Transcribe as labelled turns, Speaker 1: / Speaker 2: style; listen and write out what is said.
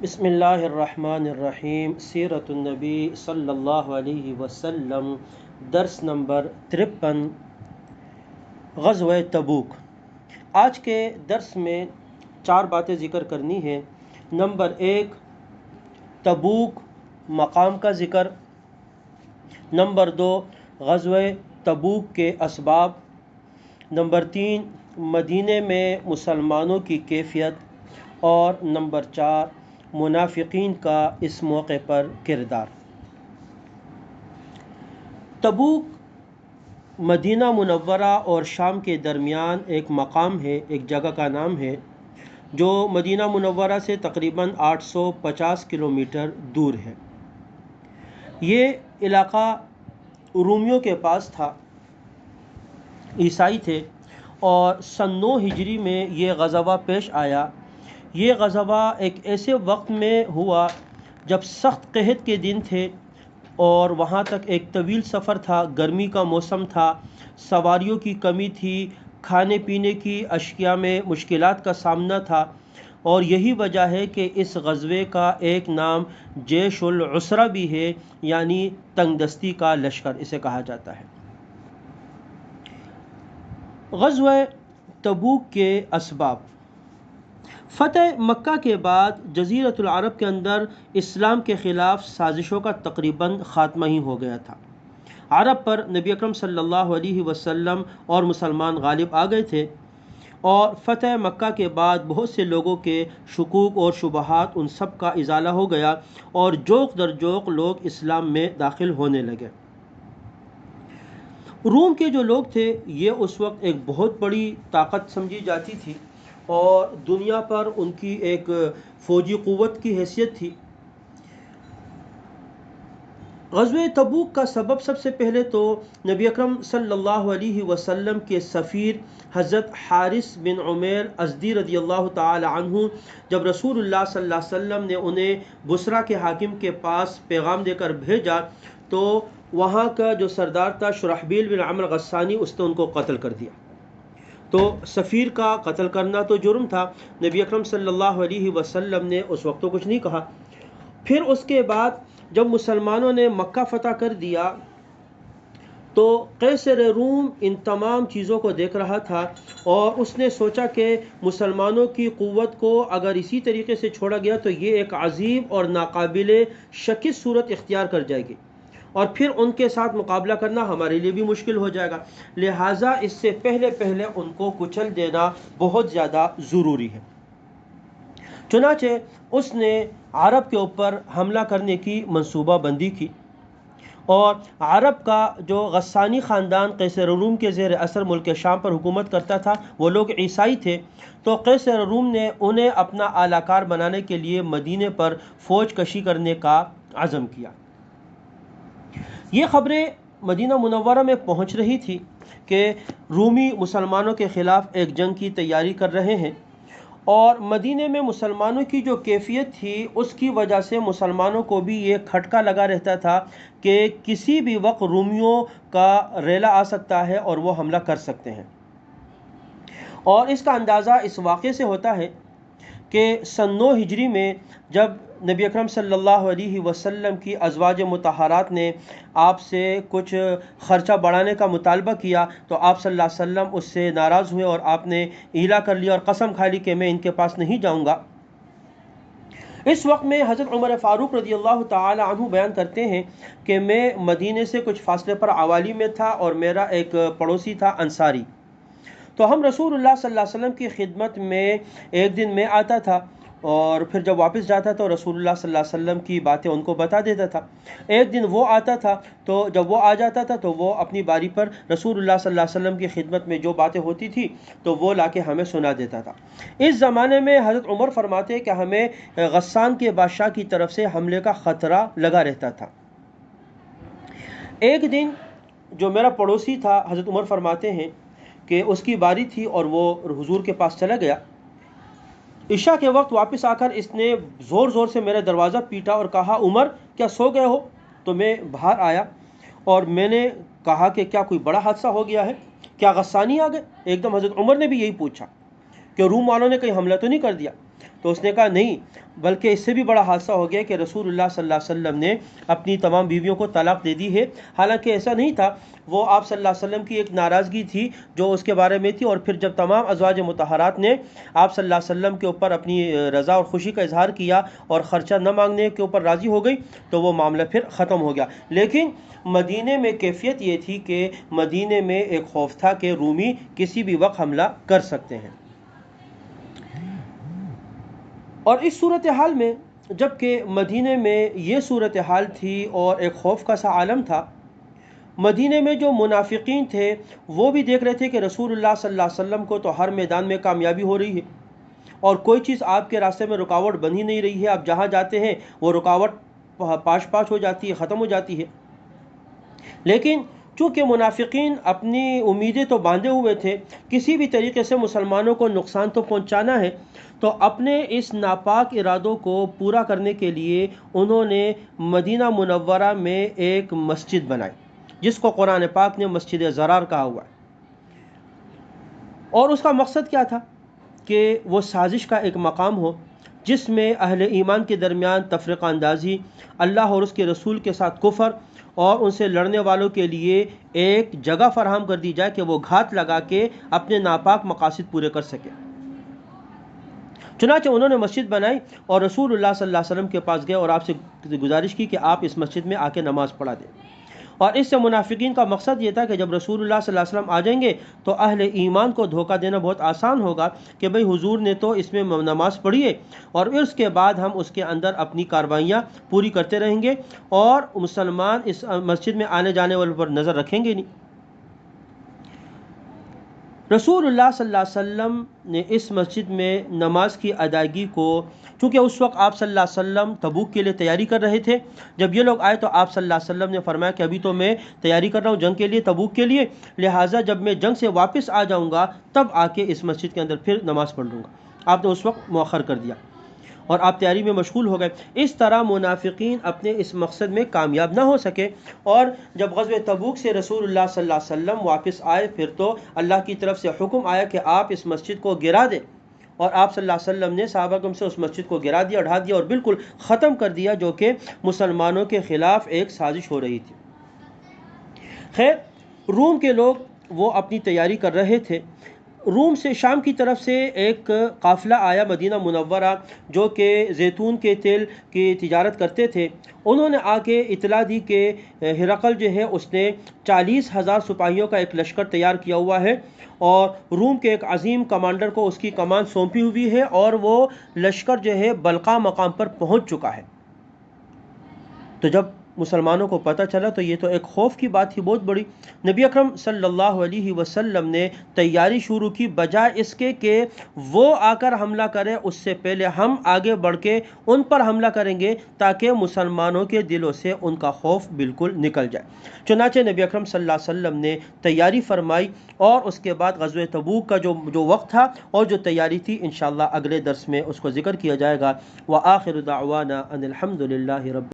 Speaker 1: بسم اللہ الرحمن الرحیم، سیرت النبی صلی اللہ علیہ وسلم، درس نمبر 53، غزوہ تبوک۔ آج کے درس میں 4 باتیں ذکر کرنی ہیں۔ نمبر 1، تبوک مقام کا ذکر۔ نمبر 2، غزوہ تبوک کے اسباب۔ نمبر 3، مدینے میں مسلمانوں کی کیفیت۔ اور نمبر 4، منافقین کا اس موقع پر کردار۔ تبوک مدینہ منورہ اور شام کے درمیان ایک مقام ہے، ایک جگہ کا نام ہے جو مدینہ منورہ سے تقریباً 850 کلومیٹر دور ہے۔ یہ علاقہ رومیوں کے پاس تھا، عیسائی تھے، اور سن 9 ہجری میں یہ غزوہ پیش آیا۔ یہ غزوہ ایک ایسے وقت میں ہوا جب سخت قحط کے دن تھے اور وہاں تک ایک طویل سفر تھا، گرمی کا موسم تھا، سواریوں کی کمی تھی، کھانے پینے کی اشیاء میں مشکلات کا سامنا تھا، اور یہی وجہ ہے کہ اس غزوے کا ایک نام جیش العسرہ بھی ہے، یعنی تنگ دستی کا لشکر اسے کہا جاتا ہے۔ غزوہ تبوک کے اسباب۔ فتح مکہ کے بعد جزیرۃ العرب کے اندر اسلام کے خلاف سازشوں کا تقریباً خاتمہ ہی ہو گیا تھا۔ عرب پر نبی اکرم صلی اللہ علیہ وسلم اور مسلمان غالب آ گئے تھے، اور فتح مکہ کے بعد بہت سے لوگوں کے شکوک اور شبہات ان سب کا ازالہ ہو گیا، اور جوق در جوق لوگ اسلام میں داخل ہونے لگے۔ روم کے جو لوگ تھے یہ اس وقت ایک بہت بڑی طاقت سمجھی جاتی تھی، اور دنیا پر ان کی ایک فوجی قوت کی حیثیت تھی۔ غزوہ تبوک کا سبب سب سے پہلے تو نبی اکرم صلی اللہ علیہ وسلم کے سفیر حضرت حارث بن عمیر ازدی رضی اللہ تعالی عنہ جب رسول اللہ صلی اللہ علیہ وسلم نے انہیں بصرہ کے حاکم کے پاس پیغام دے کر بھیجا، تو وہاں کا جو سردار تھا شرحبیل بن عمرو غسانی، اس نے ان کو قتل کر دیا۔ تو سفیر کا قتل کرنا تو جرم تھا۔ نبی اکرم صلی اللہ علیہ وسلم نے اس وقت تو کچھ نہیں کہا۔ پھر اس کے بعد جب مسلمانوں نے مکہ فتح کر دیا تو قیصر روم ان تمام چیزوں کو دیکھ رہا تھا، اور اس نے سوچا کہ مسلمانوں کی قوت کو اگر اسی طریقے سے چھوڑا گیا تو یہ ایک عظیم اور ناقابل شکست صورت اختیار کر جائے گی، اور پھر ان کے ساتھ مقابلہ کرنا ہمارے لیے بھی مشکل ہو جائے گا، لہٰذا اس سے پہلے ان کو کچل دینا بہت زیادہ ضروری ہے۔ چنانچہ اس نے عرب کے اوپر حملہ کرنے کی منصوبہ بندی کی، اور عرب کا جو غسانی خاندان قیصر روم کے زیر اثر ملک شام پر حکومت کرتا تھا، وہ لوگ عیسائی تھے، تو قیصر روم نے انہیں اپنا اعلی کار بنانے کے لیے مدینے پر فوج کشی کرنے کا عزم کیا۔ یہ خبریں مدینہ منورہ میں پہنچ رہی تھی کہ رومی مسلمانوں کے خلاف ایک جنگ کی تیاری کر رہے ہیں، اور مدینے میں مسلمانوں کی جو کیفیت تھی اس کی وجہ سے مسلمانوں کو بھی یہ کھٹکا لگا رہتا تھا کہ کسی بھی وقت رومیوں کا ریلا آ سکتا ہے اور وہ حملہ کر سکتے ہیں۔ اور اس کا اندازہ اس واقعے سے ہوتا ہے کہ سن 9 ہجری میں جب نبی اکرم صلی اللہ علیہ وسلم کی ازواج مطہرات نے آپ سے کچھ خرچہ بڑھانے کا مطالبہ کیا، تو آپ صلی اللہ علیہ وسلم اس سے ناراض ہوئے اور آپ نے ایلا کر لیا اور قسم کھا لی کہ میں ان کے پاس نہیں جاؤں گا۔ اس وقت میں حضرت عمر فاروق رضی اللہ تعالی عنہ بیان کرتے ہیں کہ میں مدینے سے کچھ فاصلے پر عوالی میں تھا، اور میرا ایک پڑوسی تھا انصاری، تو ہم رسول اللہ صلی اللہ علیہ وسلم کی خدمت میں ایک دن میں آتا تھا، اور پھر جب واپس جاتا تو رسول اللہ صلی اللہ علیہ وسلم کی باتیں ان کو بتا دیتا تھا۔ ایک دن وہ آتا تھا، تو جب وہ آ جاتا تھا تو وہ اپنی باری پر رسول اللہ صلی اللہ علیہ وسلم کی خدمت میں جو باتیں ہوتی تھی تو وہ لا کے ہمیں سنا دیتا تھا۔ اس زمانے میں حضرت عمر فرماتے ہیں کہ ہمیں غسان کے بادشاہ کی طرف سے حملے کا خطرہ لگا رہتا تھا۔ ایک دن جو میرا پڑوسی تھا، حضرت عمر فرماتے ہیں کہ اس کی باری تھی اور وہ حضور کے پاس چلا گیا۔ عشاء کے وقت واپس آ کر اس نے زور زور سے میرا دروازہ پیٹا اور کہا، عمر کیا سو گئے ہو؟ تو میں باہر آیا اور میں نے کہا کہ کیا کوئی بڑا حادثہ ہو گیا ہے؟ کیا غسانی آ گئے؟ ایک دم حضرت عمر نے بھی یہی پوچھا کہ روم والوں نے کہیں حملہ تو نہیں کر دیا؟ تو اس نے کہا نہیں، بلکہ اس سے بھی بڑا حادثہ ہو گیا کہ رسول اللہ صلی اللہ علیہ وسلم نے اپنی تمام بیویوں کو طلاق دے دی ہے۔ حالانکہ ایسا نہیں تھا، وہ آپ صلی اللہ علیہ وسلم کی ایک ناراضگی تھی جو اس کے بارے میں تھی، اور پھر جب تمام ازواج مطہرات نے آپ صلی اللہ علیہ وسلم کے اوپر اپنی رضا اور خوشی کا اظہار کیا اور خرچہ نہ مانگنے کے اوپر راضی ہو گئی تو وہ معاملہ پھر ختم ہو گیا۔ لیکن مدینے میں کیفیت یہ تھی کہ مدینے میں ایک خوف تھا کہ رومی کسی بھی وقت حملہ کر سکتے ہیں۔ اور اس صورتحال میں جب کہ مدینے میں یہ صورتحال تھی اور ایک خوف کا سا عالم تھا، مدینے میں جو منافقین تھے وہ بھی دیکھ رہے تھے کہ رسول اللہ صلی اللہ علیہ وسلم کو تو ہر میدان میں کامیابی ہو رہی ہے اور کوئی چیز آپ کے راستے میں رکاوٹ بن ہی نہیں رہی ہے، آپ جہاں جاتے ہیں وہ رکاوٹ پاش پاش ہو جاتی ہے، ختم ہو جاتی ہے۔ لیکن چونکہ منافقین اپنی امیدیں تو باندھے ہوئے تھے، کسی بھی طریقے سے مسلمانوں کو نقصان تو پہنچانا ہے، تو اپنے اس ناپاک ارادوں کو پورا کرنے کے لیے انہوں نے مدینہ منورہ میں ایک مسجد بنائی جس کو قرآن پاک نے مسجد ضرار کہا ہوا ہے۔ اور اس کا مقصد کیا تھا کہ وہ سازش کا ایک مقام ہو جس میں اہل ایمان کے درمیان تفرقہ اندازی، اللہ اور اس کے رسول کے ساتھ کفر اور ان سے لڑنے والوں کے لیے ایک جگہ فراہم کر دی جائے کہ وہ گھات لگا کے اپنے ناپاک مقاصد پورے کر سکے۔ چنانچہ انہوں نے مسجد بنائی اور رسول اللہ صلی اللہ علیہ وسلم کے پاس گئے اور آپ سے گزارش کی کہ آپ اس مسجد میں آ کے نماز پڑھا دیں۔ اور اس سے منافقین کا مقصد یہ تھا کہ جب رسول اللہ صلی اللہ علیہ وسلم آ جائیں گے تو اہل ایمان کو دھوکہ دینا بہت آسان ہوگا کہ بھئی حضور نے تو اس میں نماز پڑھی ہے اور اس کے بعد ہم اس کے اندر اپنی کاروائیاں پوری کرتے رہیں گے اور مسلمان اس مسجد میں آنے جانے والوں پر نظر رکھیں گے نہیں۔ رسول اللہ صلی اللہ علیہ وسلم نے اس مسجد میں نماز کی ادائیگی کو، چونکہ اس وقت آپ صلی اللہ علیہ وسلم تبوک کے لیے تیاری کر رہے تھے، جب یہ لوگ آئے تو آپ صلی اللہ علیہ وسلم نے فرمایا کہ ابھی تو میں تیاری کر رہا ہوں جنگ کے لیے، تبوک کے لیے، لہٰذا جب میں جنگ سے واپس آ جاؤں گا تب آ کے اس مسجد کے اندر پھر نماز پڑھ لوں گا۔ آپ نے اس وقت مؤخر کر دیا اور آپ تیاری میں مشغول ہو گئے۔ اس طرح منافقین اپنے اس مقصد میں کامیاب نہ ہو سکے، اور جب غزوہ تبوک سے رسول اللہ صلی اللہ علیہ وسلم واپس آئے پھر تو اللہ کی طرف سے حکم آیا کہ آپ اس مسجد کو گرا دیں، اور آپ صلی اللہ علیہ وسلم نے صحابہ کرام سے اس مسجد کو گرا دیا، ڈھا دیا اور بالکل ختم کر دیا، جو کہ مسلمانوں کے خلاف ایک سازش ہو رہی تھی۔ خیر، روم کے لوگ وہ اپنی تیاری کر رہے تھے۔ روم سے، شام کی طرف سے ایک قافلہ آیا مدینہ منورہ جو کہ زیتون کے تیل کی تجارت کرتے تھے۔ انہوں نے آ کے اطلاع دی کہ ہرقل جو ہے اس نے 40,000 سپاہیوں کا ایک لشکر تیار کیا ہوا ہے اور روم کے ایک عظیم کمانڈر کو اس کی کمان سونپی ہوئی ہے، اور وہ لشکر جو ہے بلقا مقام پر پہنچ چکا ہے۔ تو جب مسلمانوں کو پتہ چلا تو یہ تو ایک خوف کی بات تھی بہت بڑی۔ نبی اکرم صلی اللہ علیہ وسلم نے تیاری شروع کی، بجائے اس کے کہ وہ آ کر حملہ کرے اس سے پہلے ہم آگے بڑھ کے ان پر حملہ کریں گے تاکہ مسلمانوں کے دلوں سے ان کا خوف بالکل نکل جائے۔ چنانچہ نبی اکرم صلی اللہ علیہ وسلم نے تیاری فرمائی، اور اس کے بعد غزوہ تبوک کا جو وقت تھا اور جو تیاری تھی انشاءاللہ اگلے درس میں اس کو ذکر کیا جائے گا۔ وآخر دعوانا ان الحمد للہ رب